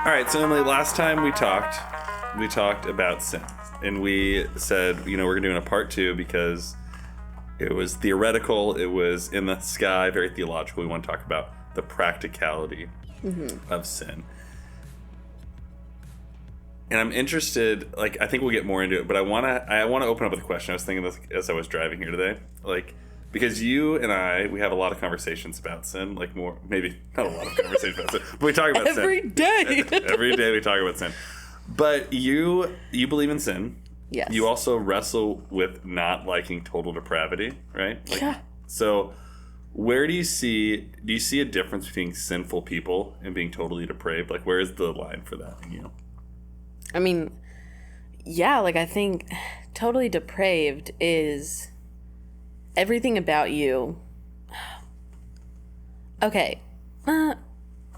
All right, so Emily, last time we talked about sin. And we said, we're going to do a part 2 because it was theoretical, it was in the sky, very theological. We want to talk about the practicality of sin. And I'm interested, I think we'll get more into it, but I want to open up with a question. I was thinking this as I was driving here today. Because you and I, we have a lot of conversations about sin, maybe not a lot of conversations about sin, but we talk about every sin. Day. Every day we talk about sin. But you believe in sin. Yes. You also wrestle with not liking total depravity, right? Yeah. So where do you see a difference between sinful people and being totally depraved? Where is the line for that in you? I mean, yeah, I think totally depraved is everything about you. Okay.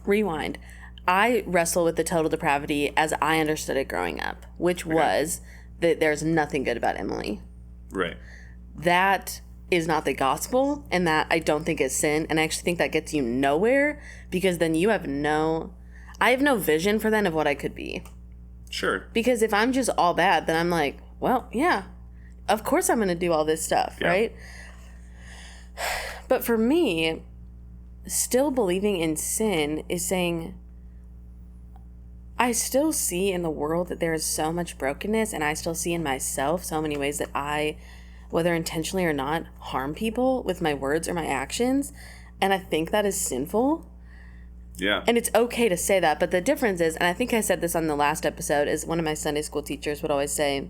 Rewind. I wrestle with the total depravity as I understood it growing up, which was that there's nothing good about Emily. Right. That is not the gospel, and that I don't think is sin, and I actually think that gets you nowhere, because then I have no vision for then of what I could be. Sure. Because if I'm just all bad, then I'm like, well, yeah, of course I'm going to do all this stuff, right? But for me, still believing in sin is saying, I still see in the world that there is so much brokenness, and I still see in myself so many ways that I, whether intentionally or not, harm people with my words or my actions, and I think that is sinful. Yeah. And it's okay to say that, but the difference is, and I think I said this on the last episode, is one of my Sunday school teachers would always say,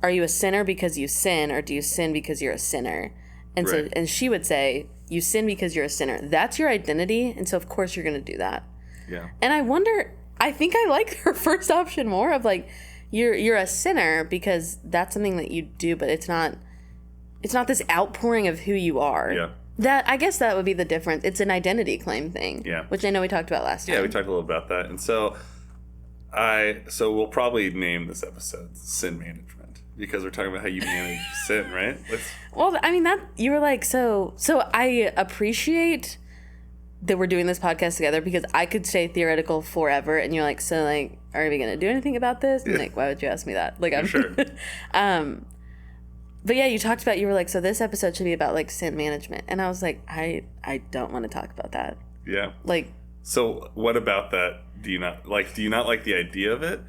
are you a sinner because you sin, or do you sin because you're a sinner? And so, and she would say, you sin because you're a sinner. That's your identity, and so of course you're going to do that. Yeah. And I wonder, I think I like her first option more of you're a sinner because that's something that you do, but it's not this outpouring of who you are. Yeah. I guess that would be the difference. It's an identity claim thing. Yeah. Which I know we talked about last time. Yeah, we talked a little about that. And so we'll probably name this episode Sin Management, because we're talking about how you manage sin, right? Well, I mean, that you were so I appreciate that we're doing this podcast together, because I could stay theoretical forever, and you're are we going to do anything about this? And why would you ask me that? I'm sure. But yeah, you talked about, you were so this episode should be about sin management. And I was I don't want to talk about that. Yeah. So what about that? Do you not like the idea of it,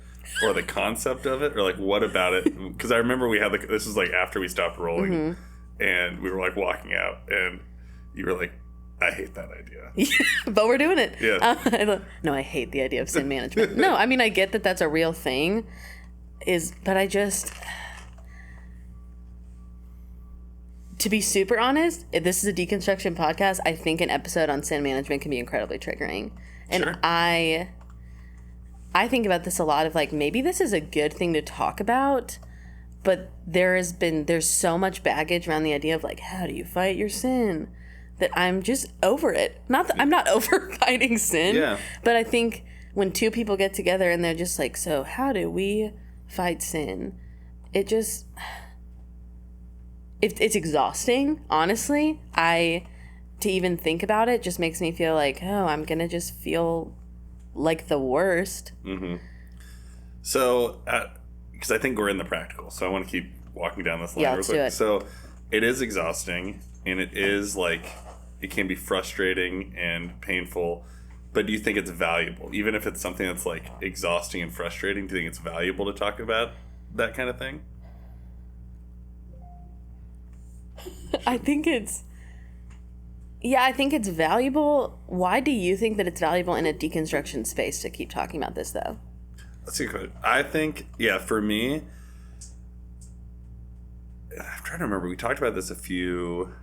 or the concept of it, or what about it? Because I remember we had this was after we stopped rolling, and we were walking out, and you were I hate that idea. But we're doing it. Yeah. No, I hate the idea of sin management. No, I mean, I get that that's a real thing, but I just, to be super honest, if this is a deconstruction podcast, I think an episode on sin management can be incredibly triggering. And sure. I think about this a lot of maybe this is a good thing to talk about, but there's so much baggage around the idea of how do you fight your sin, that I'm just over it. Not that I'm not over fighting sin, but I think when two people get together and they're just so how do we fight sin? It just, it's exhausting, honestly. To even think about it just makes me feel I'm going to just feel like the worst. Mm-hmm. So, because I think we're in the practical, so I want to keep walking down this line real quick. Do it. So, it is exhausting, and it is it can be frustrating and painful, but do you think it's valuable? Even if it's something that's exhausting and frustrating, do you think it's valuable to talk about that kind of thing? I think it's valuable. Why do you think that it's valuable in a deconstruction space to keep talking about this, though? That's a good question. I think, for me, I'm trying to remember. We talked about this a few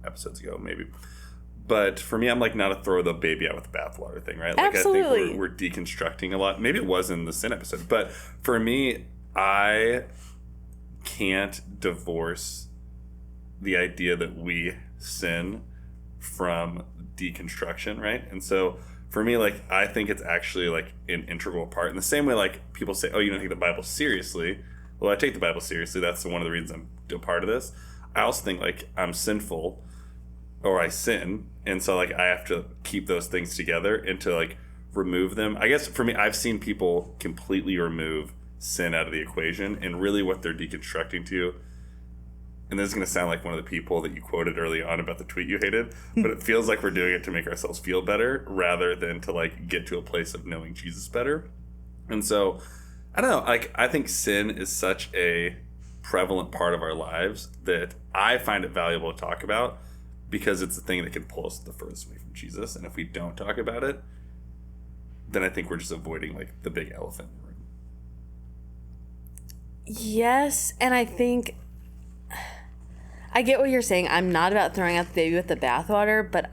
episodes ago, maybe. But for me, I'm not a throw the baby out with the bathwater thing, right? Absolutely. I think we're deconstructing a lot. Maybe it was in the sin episode. But for me, I can't divorce the idea that we sin from deconstruction, right? And so for me, I think it's actually an integral part. In the same way, people say, oh, you don't take the Bible seriously. Well, I take the Bible seriously. That's one of the reasons I'm a part of this. I also think I'm sinful, or I sin. And so like I have to keep those things together and to like remove them. I guess for me, I've seen people completely remove sin out of the equation, and really what they're deconstructing to, and this is going to sound like one of the people that you quoted early on about the tweet you hated, but it feels like we're doing it to make ourselves feel better rather than to like get to a place of knowing Jesus better. And so I don't know, like I think sin is such a prevalent part of our lives that I find it valuable to talk about, because it's the thing that can pull us the furthest away from Jesus. And if we don't talk about it, then I think we're just avoiding like the big elephant in the room. Yes, and I think I get what you're saying. I'm not about throwing out the baby with the bathwater, but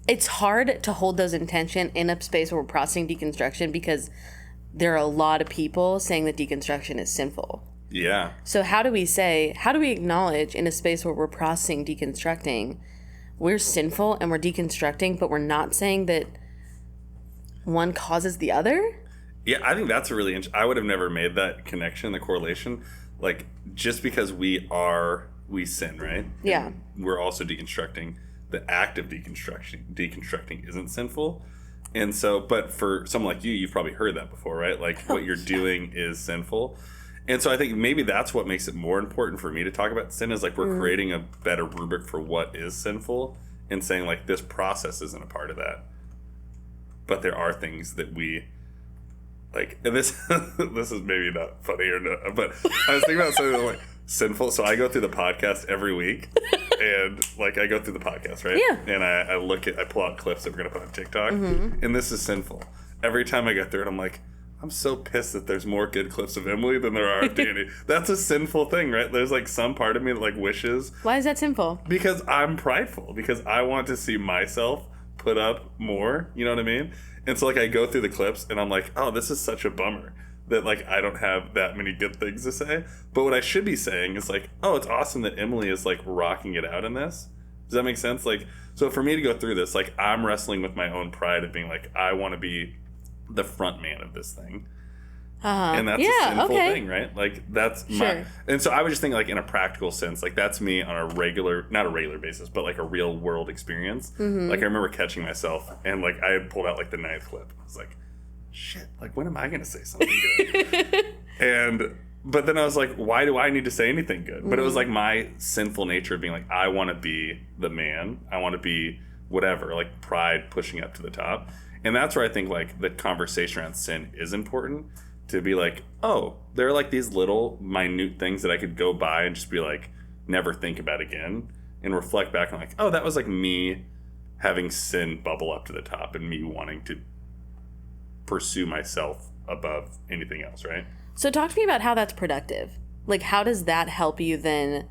it's hard to hold those intention in a space where we're processing deconstruction, because there are a lot of people saying that deconstruction is sinful. Yeah. So how do we acknowledge in a space where we're processing deconstructing, we're sinful and we're deconstructing, but we're not saying that one causes the other? Yeah, I think that's a really I would have never made that connection, the correlation. Like, just because we sin, right? Yeah. And we're also deconstructing. The act of deconstructing isn't sinful. And so, but for someone like you, you've probably heard that before, right? Like, what you're doing is sinful. And so I think maybe that's what makes it more important for me to talk about sin, is like we're creating a better rubric for what is sinful and saying like this process isn't a part of that. But there are things that we like, and this this is maybe not funny or not, but I was thinking about something like sinful. So I go through the podcast every week, and like I go through the podcast, right? Yeah. And I pull out clips that we're gonna put on TikTok, and this is sinful. Every time I go through it, I'm like, I'm so pissed that there's more good clips of Emily than there are of Danny. That's a sinful thing, right? There's like some part of me that like wishes. Why is that sinful? Because I'm prideful. Because I want to see myself put up more. You know what I mean? And so like I go through the clips and I'm like, oh, this is such a bummer that like I don't have that many good things to say. But what I should be saying is like, oh, it's awesome that Emily is like rocking it out in this. Does that make sense? Like, so for me to go through this, like I'm wrestling with my own pride of being like, I want to be the front man of this thing. And that's a sinful thing, right? Like that's my, and so I was just thinking like in a practical sense, like that's me on a regular, not a regular basis, but like a real world experience. Like I remember catching myself and like I had pulled out like the 9th clip. I was like, shit, like when am I going to say something good? But then I was like, why do I need to say anything good? But it was like my sinful nature of being like, I want to be the man. I want to be whatever, like pride pushing up to the top. And that's where I think like the conversation around sin is important. To be like, oh, there are like these little minute things that I could go by and just be like, never think about again, and reflect back on like, oh, that was like me having sin bubble up to the top and me wanting to pursue myself above anything else, right? So talk to me about how that's productive. Like, how does that help you then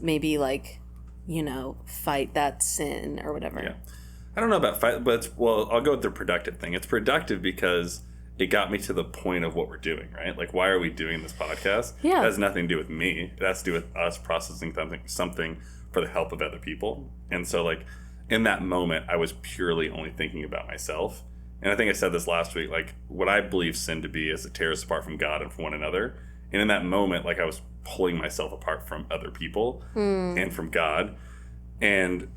maybe like, you know, fight that sin or whatever? Yeah. I don't know about fight, but I'll go with the productive thing. It's productive because it got me to the point of what we're doing, right? Like, why are we doing this podcast? Yeah. It has nothing to do with me. It has to do with us processing something for the help of other people. And so, like, in that moment, I was purely only thinking about myself. And I think I said this last week, like, what I believe sin to be is it tears us apart from God and from one another. And in that moment, like, I was pulling myself apart from other people and from God. And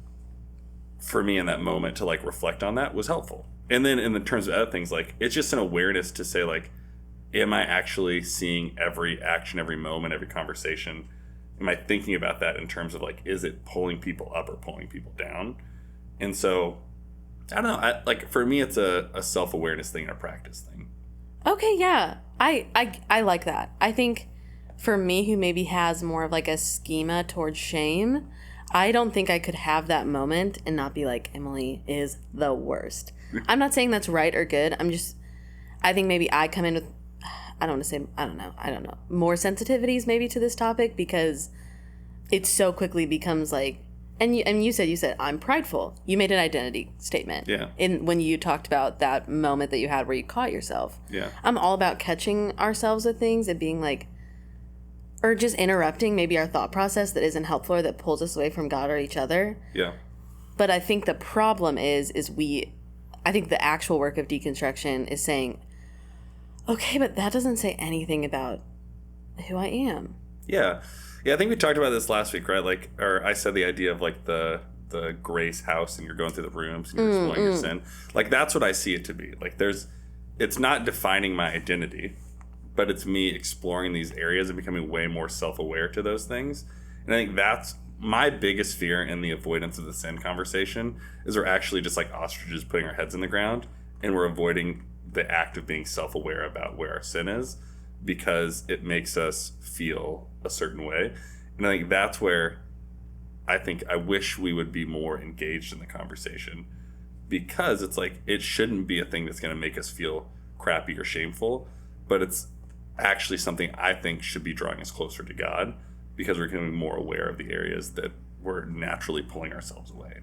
for me in that moment to, like, reflect on that was helpful. And then in the terms of other things, like, it's just an awareness to say, like, am I actually seeing every action, every moment, every conversation? Am I thinking about that in terms of, like, is it pulling people up or pulling people down? And so, I don't know. Like, for me, it's a self-awareness thing and a practice thing. Okay, yeah. I like that. I think for me, who maybe has more of, like, a schema towards shame, I don't think I could have that moment and not be like, Emily is the worst. I'm not saying that's right or good. I think maybe I come in with, I don't know, more sensitivities maybe to this topic because it so quickly becomes like, and you said, I'm prideful. You made an identity statement. Yeah. When you talked about that moment that you had where you caught yourself. Yeah. I'm all about catching ourselves with things and being like, or just interrupting maybe our thought process that isn't helpful or that pulls us away from God or each other. Yeah. But I think the problem is I think the actual work of deconstruction is saying, okay, but that doesn't say anything about who I am. Yeah. Yeah, I think we talked about this last week, right? Like, or I said the idea of like the grace house and you're going through the rooms and you're exploring your sin. Like, that's what I see it to be. Like, it's not defining my identity, but it's me exploring these areas and becoming way more self-aware to those things. And I think that's my biggest fear in the avoidance of the sin conversation is we're actually just like ostriches putting our heads in the ground and we're avoiding the act of being self-aware about where our sin is because it makes us feel a certain way. And I think that's where I wish we would be more engaged in the conversation because it's like it shouldn't be a thing that's going to make us feel crappy or shameful, but it's actually something I think should be drawing us closer to God because we're becoming more aware of the areas that we're naturally pulling ourselves away.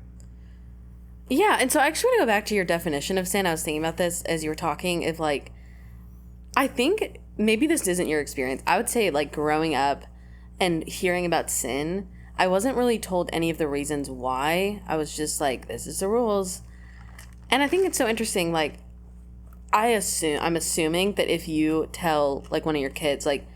Yeah, and so I actually want to go back to your definition of sin. I was thinking about this as you were talking. If like, I think maybe this isn't your experience. I would say like growing up and hearing about sin, I wasn't really told any of the reasons why. I was just like, this is the rules. And I think it's so interesting. Like, I'm assuming that if you tell like one of your kids like,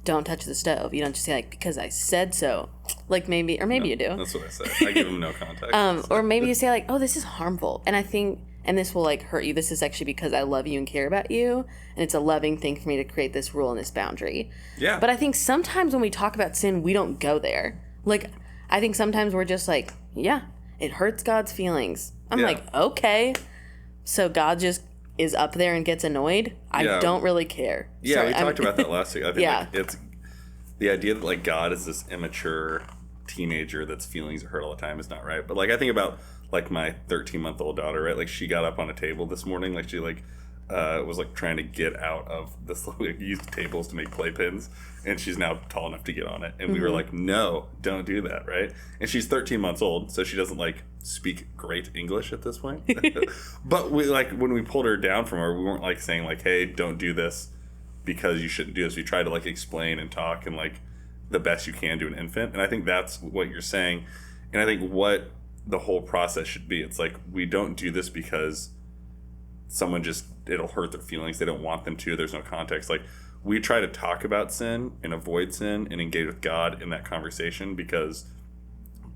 don't touch the stove, you don't just say like, because I said so. Like maybe, or maybe you do. That's what I said. I give them no context. Or maybe you say like, oh, this is harmful. And I think, and this will like hurt you. This is actually because I love you and care about you. And it's a loving thing for me to create this rule and this boundary. Yeah. But I think sometimes when we talk about sin, we don't go there. Like, I think sometimes we're just like, yeah, it hurts God's feelings. I'm like, okay. So God just is up there and gets annoyed. I don't really care. Yeah, Sorry, we talked about that last week. I think like, it's the idea that like God is this immature teenager that's feelings are hurt all the time is not right. But like I think about like my 13-month-old daughter, right? Like she got up on a table this morning, like she like was like trying to get out of this like, used tables to make playpens, and she's now tall enough to get on it. And we were like, no, don't do that, right? And she's 13 months old, so she doesn't like speak great English at this point. But we like when we pulled her down from her, we weren't like saying like, hey, don't do this because you shouldn't do this. We tried to like explain and talk and like the best you can to an infant. And I think that's what you're saying. And I think what the whole process should be, it's like we don't do this because someone just it'll hurt their feelings, they don't want them to, there's no context. Like we try to talk about sin and avoid sin and engage with God in that conversation because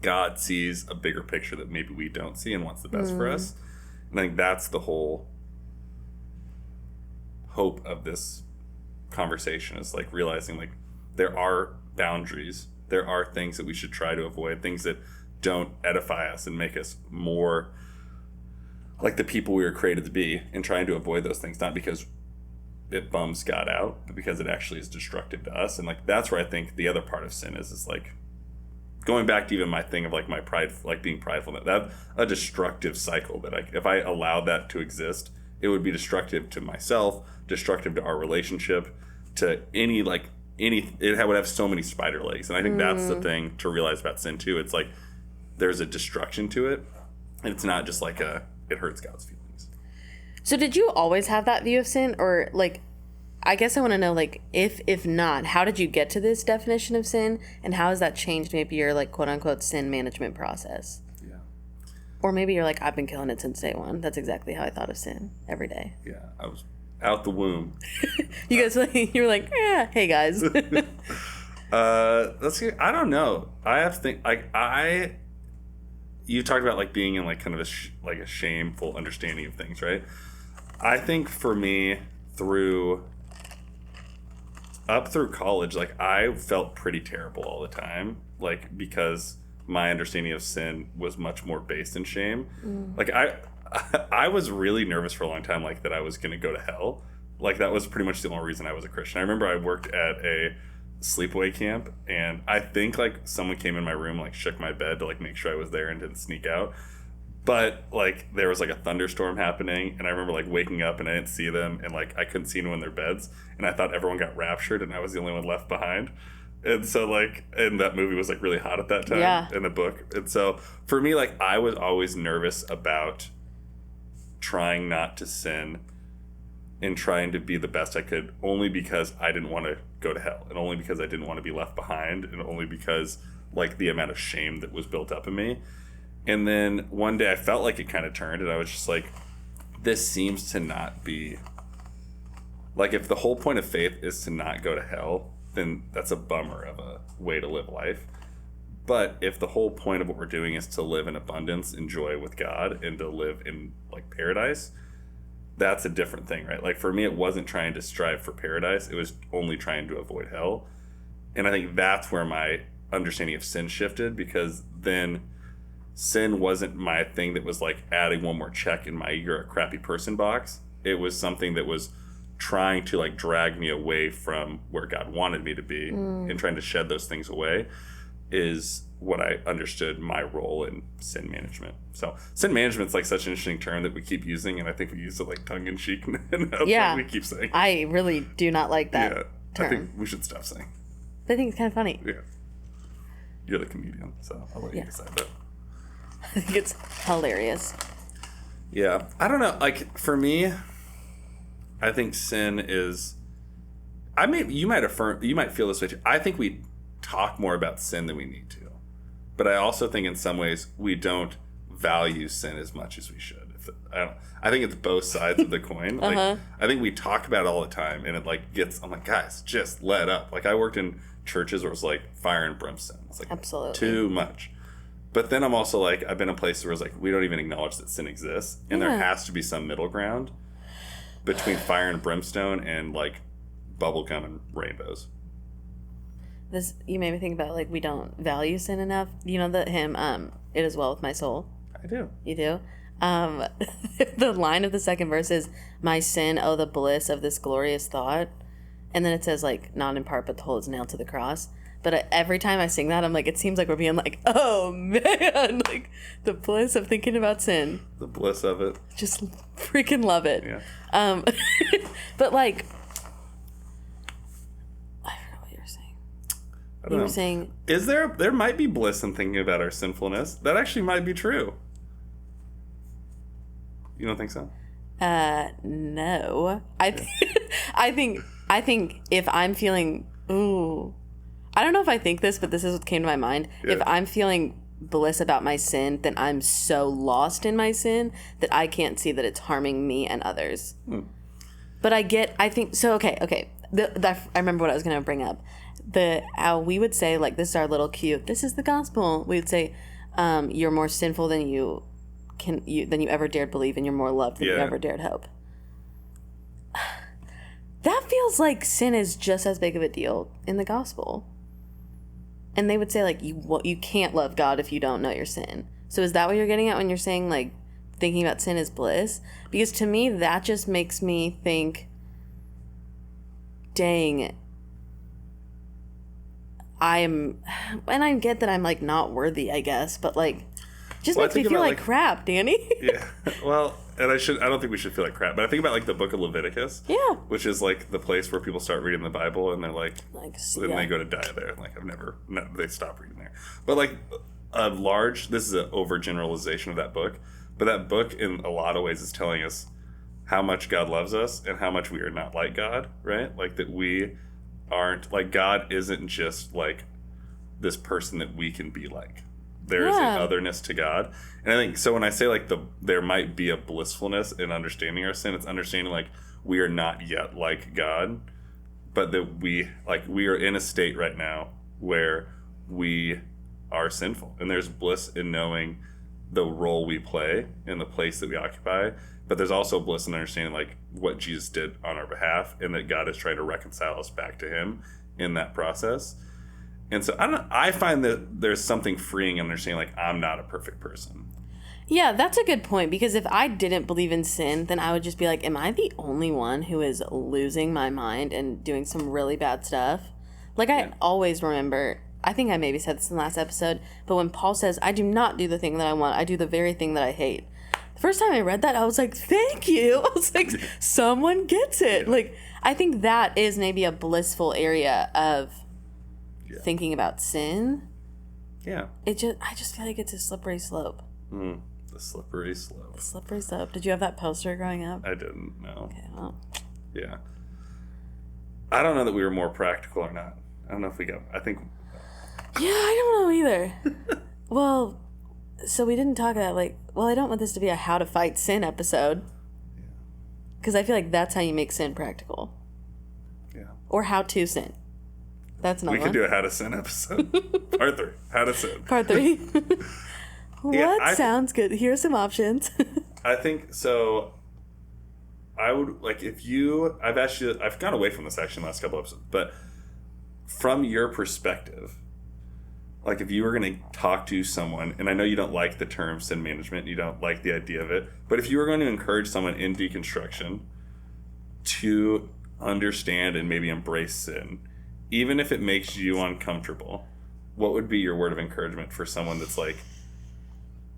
God sees a bigger picture that maybe we don't see and wants the best for us. And I think that's the whole hope of this conversation is like realizing like there are boundaries, there are things that we should try to avoid, things that don't edify us and make us more like the people we were created to be, and trying to avoid those things, not because it bums God out, but because it actually is destructive to us. And like that's where I think the other part of sin is like going back to even my thing of like my pride, like being prideful, that's a destructive cycle that if I allowed that to exist, it would be destructive to myself, destructive to our relationship, to it would have so many spider legs. And I think that's the thing to realize about sin too. It's like there's a destruction to it, and it's not just like it hurts God's feelings. So did you always have that view of sin, or like, I guess I want to know, like, if not, how did you get to this definition of sin, and how has that changed maybe your like quote unquote sin management process? Yeah. Or maybe you're like, I've been killing it since day one. That's exactly how I thought of sin every day. Yeah, I was out the womb. You guys, you were like, yeah, hey guys. That's good. I don't know. I have to think like you talked about like being in like kind of a shameful understanding of things, right? I think for me up through college, like I felt pretty terrible all the time, like because my understanding of sin was much more based in shame. Like I was really nervous for a long time, like that I was going to go to hell. Like that was pretty much the only reason I was a Christian. I remember I worked at a sleepaway camp, and I think like someone came in my room, like shook my bed to like make sure I was there and didn't sneak out. But like there was like a thunderstorm happening, and I remember like waking up and I didn't see them, and like I couldn't see anyone in their beds, and I thought everyone got raptured and I was the only one left behind. And so like, and that movie was like really hot at that time in the book. And so for me, like I was always nervous about trying not to sin and trying to be the best I could, only because I didn't want to go to hell, and only because I didn't want to be left behind, and only because like the amount of shame that was built up in me. And then one day I felt like it kind of turned, and I was just like, this seems to not be like, if the whole point of faith is to not go to hell, then that's a bummer of a way to live life. But if the whole point of what we're doing is to live in abundance and joy with God and to live in like paradise, that's a different thing, right? Like for me, it wasn't trying to strive for paradise. It was only trying to avoid hell. And I think that's where my understanding of sin shifted, because then sin wasn't my thing that was like adding one more check in my "you're a crappy person" box. It was something that was trying to like drag me away from where God wanted me to be, and trying to shed those things away is what I understood my role in sin management. So sin management's like such an interesting term that we keep using, and I think we use it like tongue in cheek, and that's what we keep saying. I really do not like that term. I think we should stop saying. I think it's kind of funny. Yeah. You're the comedian, so I'll let you decide that. I think it's hilarious. Yeah. I don't know. Like, for me, I think sin is... you might feel this way too. I think we talk more about sin than we need to. But I also think in some ways we don't value sin as much as we should. I think it's both sides of the coin. Like, I think we talk about it all the time, and it like gets... I'm like, guys, just let up. Like, I worked in churches where it was like fire and brimstone. It's like absolutely too much. But then I'm also like, I've been in places where it's like we don't even acknowledge that sin exists, and there has to be some middle ground between fire and brimstone and like bubblegum and rainbows. This, you made me think about like we don't value sin enough. You know the hymn, "It Is Well With My Soul." I do. You do. The line of the second verse is, "My sin, oh the bliss of this glorious thought," and then it says like, "Not in part, but the whole is nailed to the cross." But every time I sing that, I'm like, it seems like we're being like, oh man, like the bliss of thinking about sin. The bliss of it. Just freaking love it. Yeah. But like, I forgot what you were saying. I don't know. Were saying, is there might be bliss in thinking about our sinfulness. That actually might be true. You don't think so? No. I think if I'm feeling, I don't know if I think this, but this is what came to my mind. Yeah. If I'm feeling bliss about my sin, then I'm so lost in my sin that I can't see that it's harming me and others. But I think, so okay. I remember what I was going to bring up. How we would say, like, this is our little cue, this is the gospel. We would say, you're more sinful than you ever dared believe, and you're more loved than you ever dared hope. That feels like sin is just as big of a deal in the gospel. And they would say, like, you can't love God if you don't know your sin. So is that what you're getting at when you're saying, like, thinking about sin is bliss? Because to me, that just makes me think, dang, and I get that I'm, like, not worthy, I guess, but, like, just makes me feel like crap, Danny. Yeah. Well, and I don't think we should feel like crap, but I think about like the book of Leviticus. Yeah. Which is like the place where people start reading the Bible, and they're like then they go to die there. Like they stop reading there. But like this is an overgeneralization of that book, but that book in a lot of ways is telling us how much God loves us and how much we are not like God, right? Like that we aren't, like, God isn't just like this person that we can be like. There is an otherness to God. And I think, so when I say like there might be a blissfulness in understanding our sin, it's understanding like we are not yet like God, but that we are in a state right now where we are sinful. And there's bliss in knowing the role we play and the place that we occupy. But there's also bliss in understanding like what Jesus did on our behalf, and that God is trying to reconcile us back to him in that process. And so I find that there's something freeing in understanding, like, I'm not a perfect person. Yeah, that's a good point, because if I didn't believe in sin, then I would just be like, am I the only one who is losing my mind and doing some really bad stuff? Like, I always remember, I think I maybe said this in the last episode, but when Paul says, I do not do the thing that I want, I do the very thing that I hate. The first time I read that, I was like, thank you. I was like, someone gets it. Like, I think that is maybe a blissful area of thinking about sin. Yeah. I just feel like it's a slippery slope. The slippery slope. The slippery slope. Did you have that poster growing up? I didn't, no. Okay, well. Yeah. I don't know that we were more practical or not. I don't know if we got, I think. Yeah, I don't know either. Well, so we didn't talk about I don't want this to be a how to fight sin episode. Yeah. Because I feel like that's how you make sin practical. Yeah. Or how to sin. That's another We could do a How to Sin episode. Part 3. How to Sin. Part 3. What sounds good? Here's some options. I think so. I would like if you. I've gone away from this actually in the last couple episodes, but from your perspective, like if you were going to talk to someone, and I know you don't like the term sin management, you don't like the idea of it, but if you were going to encourage someone in deconstruction to understand and maybe embrace sin, even if it makes you uncomfortable, what would be your word of encouragement for someone that's like,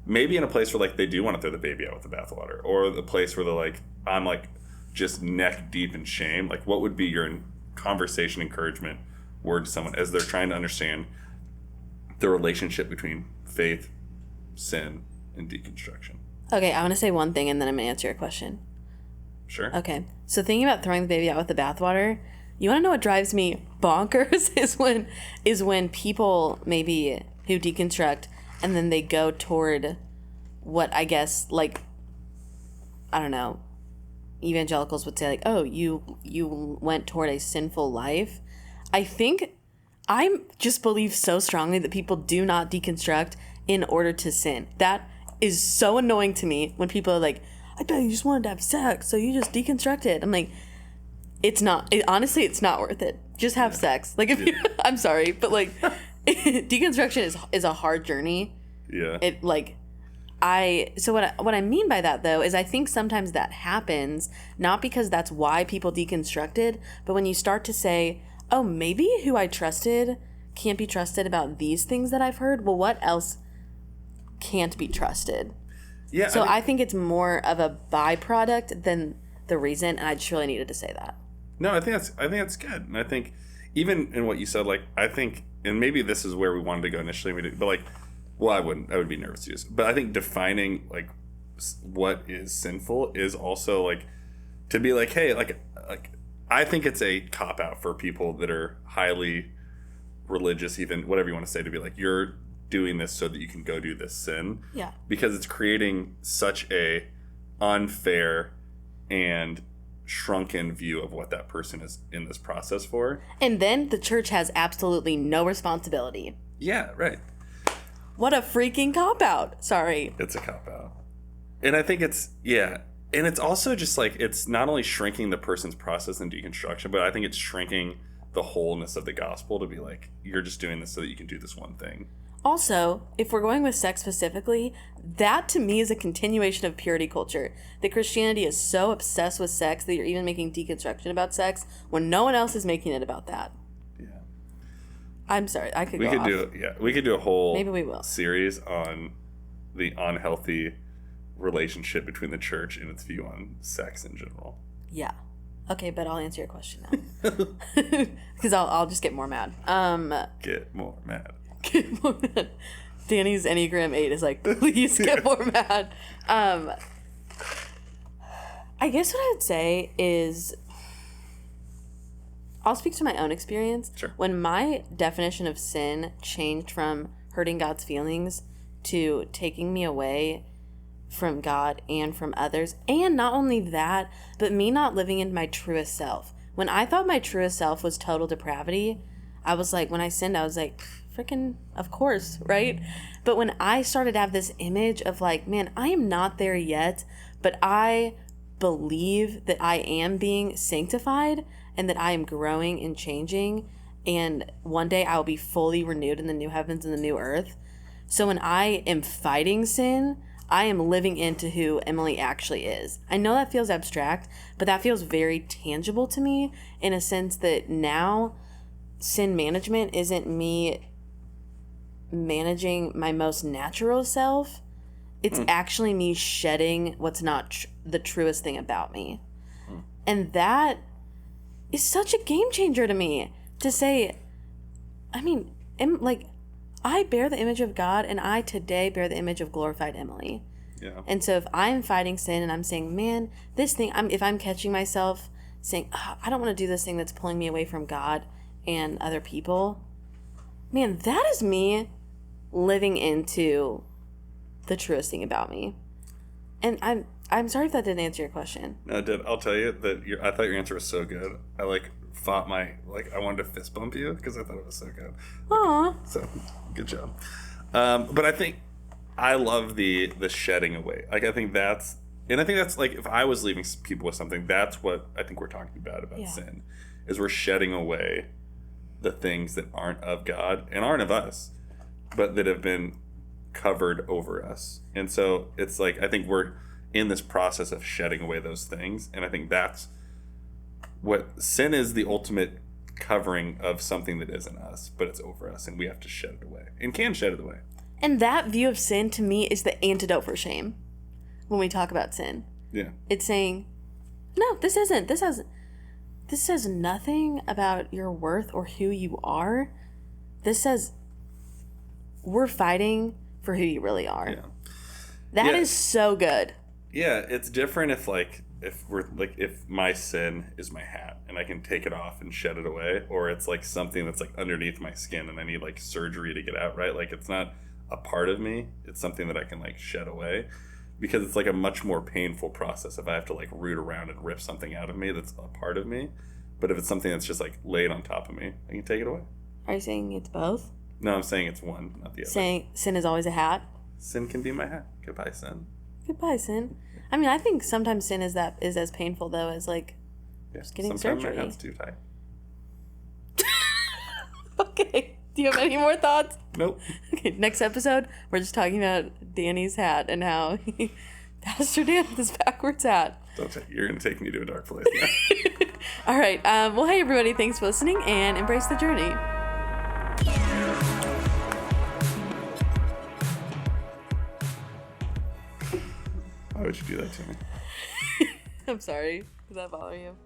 maybe in a place where like they do want to throw the baby out with the bathwater, or the place where they're like, I'm like just neck deep in shame. Like, what would be your conversation encouragement word to someone as they're trying to understand the relationship between faith, sin, and deconstruction? Okay, I want to say one thing and then I'm going to answer your question. Sure. Okay, so thinking about throwing the baby out with the bathwater, you want to know what drives me bonkers is when people maybe who deconstruct and then they go toward what I guess, like, I don't know, evangelicals would say, like, oh, you went toward a sinful life. I just believe so strongly that people do not deconstruct in order to sin. That is so annoying to me when people are like, I thought you just wanted to have sex, so you just deconstructed. I'm like, it's not. Honestly, it's not worth it. Just have sex. Like, if you, I'm sorry, but like, deconstruction is a hard journey. Yeah. So what I mean by that though is I think sometimes that happens not because that's why people deconstructed, but when you start to say, oh, maybe who I trusted can't be trusted about these things that I've heard. Well, what else can't be trusted? Yeah. So I think it's more of a byproduct than the reason, and I just really needed to say that. No, I think that's good, and I think even in what you said, like I think, and maybe this is where we wanted to go initially, but like, well, I would be nervous to use it, but I think defining like what is sinful is also like to be like, hey, like I think it's a cop out for people that are highly religious, even whatever you want to say, to be like, you're doing this so that you can go do this sin. Yeah. Because it's creating such a unfair and shrunken view of what that person is in this process for. And then the church has absolutely no responsibility. Yeah, right. What a freaking cop-out. Sorry. It's a cop-out. And I think it's, yeah. And it's also just like, it's not only shrinking the person's process in deconstruction, but I think it's shrinking the wholeness of the gospel to be like, you're just doing this so that you can do this one thing. Also, if we're going with sex specifically, that to me is a continuation of purity culture. That Christianity is so obsessed with sex that you're even making deconstruction about sex when no one else is making it about that. Yeah. I'm sorry, I could go off. We could do a whole Maybe we will. series on the unhealthy relationship between the church and its view on sex in general. Yeah. Okay, but I'll answer your question now. Because I'll just get more mad. Get more mad. Get more mad. Danny's Enneagram 8 is like, please get more mad. I guess what I would say is, I'll speak to my own experience. Sure. When my definition of sin changed from hurting God's feelings to taking me away from God and from others, and not only that, but me not living in my truest self. When I thought my truest self was total depravity, I was like, when I sinned, I was like, freaking, of course, right? But when I started to have this image of like, man, I am not there yet, but I believe that I am being sanctified and that I am growing and changing, and one day I will be fully renewed in the new heavens and the new earth. So when I am fighting sin, I am living into who Emily actually is. I know that feels abstract, but that feels very tangible to me in a sense that now sin management isn't me managing my most natural self. It's actually me shedding what's not the truest thing about me. And that is such a game changer to me, to say, I mean, I bear the image of God, and I today bear the image of glorified Emily. Yeah. And so if I'm fighting sin and I'm saying, man, this thing, if I'm catching myself saying, I don't want to do this thing that's pulling me away from God and other people, man, that is me living into the truest thing about me. And I'm sorry if that didn't answer your question. No, it did. I'll tell you that I thought your answer was so good. I like fought my, like, I wanted to fist bump you because I thought it was so good. Aw. So, good job. But I think I love the shedding away. Like, I think that's like, if I was leaving people with something, that's what I think we're talking about sin, is we're shedding away the things that aren't of God and aren't of us, but that have been covered over us. And so it's like, I think we're in this process of shedding away those things. And I think that's what sin is, the ultimate covering of something that isn't us, but it's over us, and we have to shed it away and can shed it away. And that view of sin to me is the antidote for shame. When we talk about sin, it's saying, no, this says nothing about your worth or who you are. This says we're fighting for who you really are. That is so good. It's different if my sin is my hat and I can take it off and shed it away, or it's like something that's like underneath my skin and I need like surgery to get out, right? Like, it's not a part of me, it's something that I can like shed away, because it's like a much more painful process if I have to like root around and rip something out of me that's a part of me. But if it's something that's just like laid on top of me, I can take it away. Are you saying it's both? No, I'm saying it's one, not the other. Saying sin is always a hat? Sin can be my hat. Goodbye, sin. Goodbye, sin. I mean, I think sometimes sin is as painful though as like just getting sometimes surgery. My hat's too tight. Okay. Do you have any more thoughts? Nope. Okay, next episode, we're just talking about Danny's hat and how he passed down this backwards hat. You're going to take me to a dark place now. All right. Well, hey, everybody. Thanks for listening, and embrace the journey. Why would you do that to me? I'm sorry. Does that bother you?